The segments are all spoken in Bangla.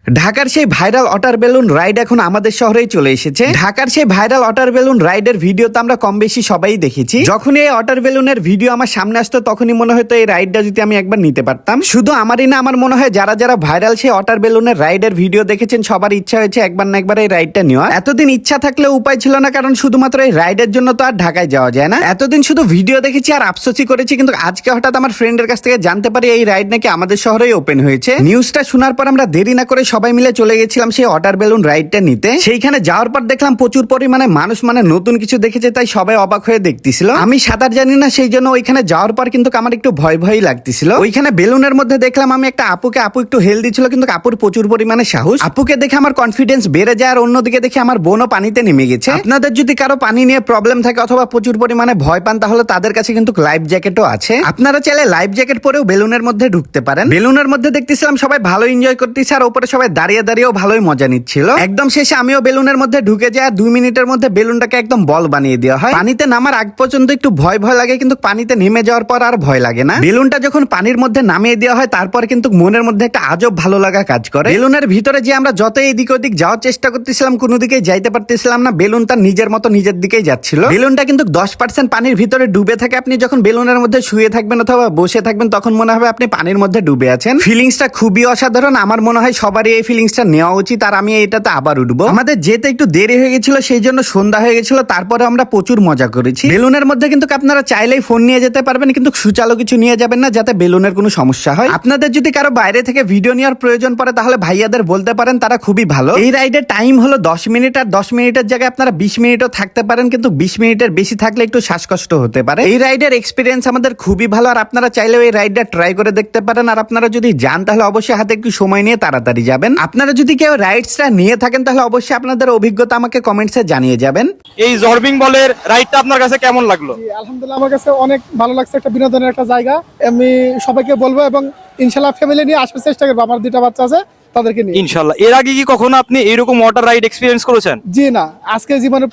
ঢাকার সেই ভাইরাল ওয়াটার বেলুন রাইড এখন আমাদের শহরেই চলে এসেছে। ঢাকার সেই ভাইরাল ওয়াটার বেলুন রাইডের ভিডিও তো আমরা কম বেশি সবাই দেখেছি। যখন এই ওয়াটার বেলুনের ভিডিও আমার সামনে আসতো তখনই মনে হতো এই রাইডটা যদি আমি একবার নিতে পারতাম। শুধু আমারই না, আমার মনে হয় যারা যারা ভাইরাল সেই ওয়াটার বেলুনের রাইডের ভিডিও দেখেছেন সবার ইচ্ছা হয়েছে একবার না একবার এই রাইডটা নেওয়া। এতদিন ইচ্ছা থাকলেও উপায় ছিল না, কারণ শুধুমাত্র এই রাইডের জন্য তো আর ঢাকায় যাওয়া যায় না। এতদিন শুধু ভিডিও দেখেছি আর আফসোসই করেছি, কিন্তু আজকে হঠাৎ আমার ফ্রেন্ডের কাছ থেকে জানতে পারি এই রাইড নাকি আমাদের শহরেই ওপেন হয়েছে। নিউজটা শোনার পর আমরা দেরি না করে সবাই মিলে চলে গেছিলাম সেই ওয়াটার বেলুন রাইডটা নিতে। সেইখানে যাওয়ার পর দেখলাম প্রচুর পরিমাণে মানুষ, মানে নতুন কিছু দেখেছে তাই সবাই অবাক হয়ে দেখতেছিল। আমি সাঁতার জানি না, সেই জন্য ওইখানে যাওয়ার পর কিন্তু আমার একটু ভয় ভয়ই লাগতেছিল। ওইখানে বেলুনের মধ্যে দেখলাম আমি একটা আপুকে, আপু একটু হেলদি ছিল কিন্তু আপুর প্রচুর পরিমাণে সাহস। আপুকে দেখে আমার কনফিডেন্স বেড়ে যায়, আর অন্যদিকে দেখে আমার বোনও পানিতে নেমে গেছে। আপনাদের যদি কারো পানি নিয়ে প্রবলেম থাকে অথবা প্রচুর পরিমাণে ভয় পান তাহলে তাদের কাছে কিন্তু লাইফ জ্যাকেটও আছে। আপনারা চাইলে লাইফ জ্যাকেট পরেও বেলুনের মধ্যে ঢুকতে পারেন। বেলুনের মধ্যে দেখতেছিলাম সবাই ভালো এনজয় করতেছে, আর উপরে সবাই দাঁড়িয়ে দাঁড়িয়েও ভালোই মজা নিচ্ছিল। একদম শেষে আমিও বেলুনের মধ্যে ঢুকে যাই, আর 2 মিনিটের মধ্যে বেলুনটাকে একদম বল বানিয়ে দেওয়া হয়। পানিতে নামার আগ পর্যন্ত একটু ভয় ভয় লাগে, কিন্তু পানিতে নেমে যাওয়ার পর আর ভয় লাগে না। বেলুনটা যখন পানির মধ্যে নামিয়ে দেওয়া হয় তারপর কিন্তু মনের মধ্যে একটা আজব ভালো লাগা কাজ করে। বেলুনের ভিতরে যে আমরা যত এদিক ওদিক যাওয়ার চেষ্টা করতেছিলাম কোনো দিকে যাইতে পারতেছিলাম না, বেলুন তার নিজের মতো নিজের দিকেই যাচ্ছিল। বেলুনটা কিন্তু 10% পানির ভিতরে ডুবে থাকে। আপনি যখন বেলুনের মধ্যে শুয়ে থাকবেন অথবা বসে থাকবেন তখন মনে হবে আপনি পানির মধ্যে ডুবে আছেন। ফিলিংসটা খুবই অসাধারণ। আমার মনে হয় সবারই এই ফিলিংসটা নেওয়া উচিত, আর আমি এটাতে আবার উঠবো। আমাদের যেতে একটু দেরি হয়ে গেছিল, সেই জন্য সন্ধ্যা হয়ে গেছিল, তারপরে আমরা প্রচুর মজা করেছি। বেলুনের মধ্যে কিন্তু আপনারা চাইলেই ফোন নিয়ে যেতে পারবেন, কিন্তু সুচালো কিছু নিয়ে যাবেন না যাতে বেলুনের কোনো সমস্যা হয়। আপনাদের যদি কারো বাইরে থেকে ভিডিও নেওয়ার প্রয়োজন পড়ে তাহলে ভাইয়াদের বলতে পারেন, তারা খুবই ভালো। এই রাইডের টাইম হলো 10 মিনিট, আর 10 মিনিটের জায়গায় আপনারা 20 মিনিটও থাকতে পারেন, কিন্তু 20 মিনিটের বেশি থাকলে একটু শ্বাসকষ্ট হতে পারে। এই রাইডের এক্সপিরিয়েন্স আমাদের খুবই ভালো, আর আপনারা চাইলেও এই রাইডটা ট্রাই করে দেখতে পারেন। আর আপনারা যদি যান তাহলে অবশ্যই হাতে একটু সময় নিয়ে তাড়াতাড়ি যাবেন। আপনারা যদি কেউ রাইডসটা নিয়ে থাকেন তাহলে অবশ্যই আপনাদের অভিজ্ঞতা আমাকে কমেন্টসে জানিয়ে যাবেন। এই জর্বিং বলের রাইডটা আপনার কাছে কেমন লাগলো? আলহামদুলিল্লাহ, আমার কাছে অনেক ভালো লাগছে। একটা বিনোদনের একটা জায়গা, আমি সবাইকে বলবো এবং ইনশাল্লাহ ফ্যামিলি নিয়ে আসার চেষ্টা করবো। আমার 2টা বাচ্চা আছে, তাদেরকে নিয়ে। ইনশাআল্লাহ। এর আগে কি কখনো আপনি এরকম ওয়াটার রাইড এক্সপেরিয়েন্স করেছেন? জি না, আজকে জীবনে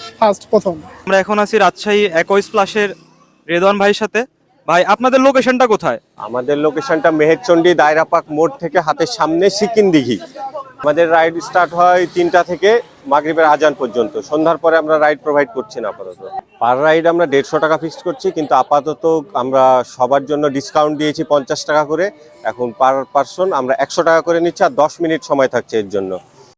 প্রথম। আমরা এখন আছি রাজশাহী অ্যাকোয়া স্প্লাশের রেদওয়ান ভাইয়ের সাথে। ভাই, আপনাদের লোকেশনটা কোথায়? আমাদের লোকেশনটা মেহেরচন্ডী দায়রা পার্ক মোড় থেকে হাতের সামনে সিকিম দিঘি। আমাদের রাইড স্টার্ট হয় 3টা থেকে মাগরিবের আজান পর্যন্ত। সন্ধ্যার পরে আমরা রাইড প্রোভাইড করছি না আপাতত। পার রাইড আমরা 150 টাকা ফিক্সড করছি, কিন্তু আপাতত আমরা সবার জন্য ডিসকাউন্ট দিয়েছি 50 টাকা করে। এখন পার পার্সন আমরা 100 টাকা করে নিচ্ছি, আর 10 মিনিট সময় থাকছে এর জন্য।